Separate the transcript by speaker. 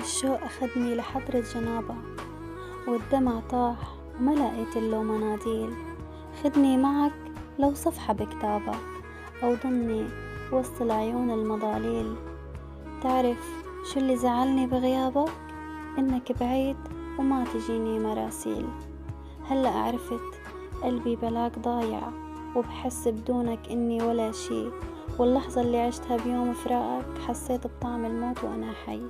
Speaker 1: الشوق أخدني لحضرة جنابك، والدمع طاح وما لقيت له مناديل. خدني معك لو صفحة بكتابك، أو ضمني وسط العيون المضاليل. تعرف شو اللي زعلني بغيابك؟ إنك بعيد وما تجيني مراسيل. هلأ عرفت قلبي بلاك ضايع، وبحس بدونك إني ولا شي. واللحظة اللي عشتها بيوم فراقك حسيت بطعم الموت وأنا حي.